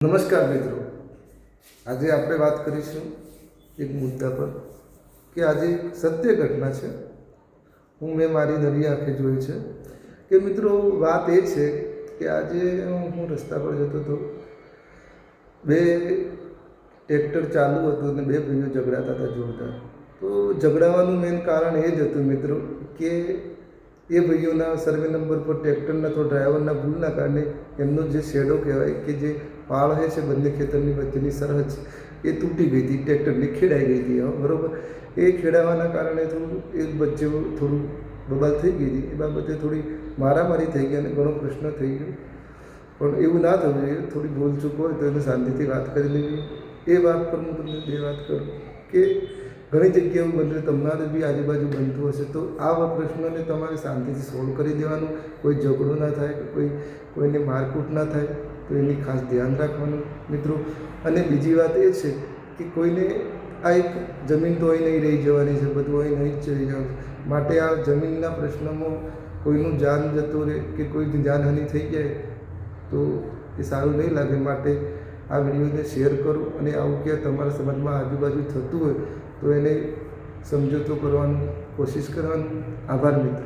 નમસ્કાર મિત્રો, આજે આપણે વાત કરીશું એક મુદ્દા પર કે આજે એક સત્ય ઘટના છે. મેં મારી નરી આંખે જોઈ છે કે મિત્રો વાત એ છે કે આજે હું રસ્તા પર જતો હતો. બે ટ્રેક્ટર ચાલુ હતું અને બે ભાઈઓ ઝઘડાતા હતા જોરદાર. તો ઝઘડાવાનું મેઇન કારણ એ જ હતું મિત્રો કે એ ભાઈઓના સર્વે નંબર પર ટ્રેક્ટરના તો ડ્રાઈવરના ભૂલના કારણે એમનો જે શેડો કહેવાય કે જે પાળ હોય છે બંને ખેતરની વચ્ચેની સરહદ એ તૂટી ગઈ હતી, ટ્રેક્ટરની ખેડાઈ ગઈ હતી. બરાબર, એ ખેડાવાના કારણે થોડું એક વચ્ચે થોડું બબાલ થઈ ગઈ હતી. એ બાબતે થોડી મારામારી થઈ ગઈ અને ઘણો પ્રશ્ન થઈ ગયો. પણ એવું ના થવું જોઈએ. થોડી ભૂલચૂક હોય તો એને શાંતિથી વાત કરી લેવી. એ વાત પર હું તમને બે વાત કરું કે ઘણી જગ્યાએ એવું બનતું, તમારે બી આજુબાજુ બનતું હશે તો આવા પ્રશ્નોને તમારે શાંતિથી સોલ્વ કરી દેવાનું. કોઈ ઝઘડો ના થાય, કોઈને મારકૂટ ના થાય, તો એની ખાસ ધ્યાન રાખવાનું મિત્રો. અને બીજી વાત એ છે કે કોઈને આ એક જમીન તો અહીં નહીં રહી જવાની છે, બધું અહીં નહીં જ રહી જવાનું. માટે આ જમીનના પ્રશ્નમાં કોઈનું જાન જતું રહે કે કોઈ જાનહાનિ થઈ જાય તો એ સારું નહીં લાગે. માટે આ વિડીયોને શેર કરો અને આવું ક્યાં તમારા સમાજમાં આજુબાજુ થતું હોય તો એને સમજૂતો કરવાની કોશિશ કરવાની. આભાર મિત્રો.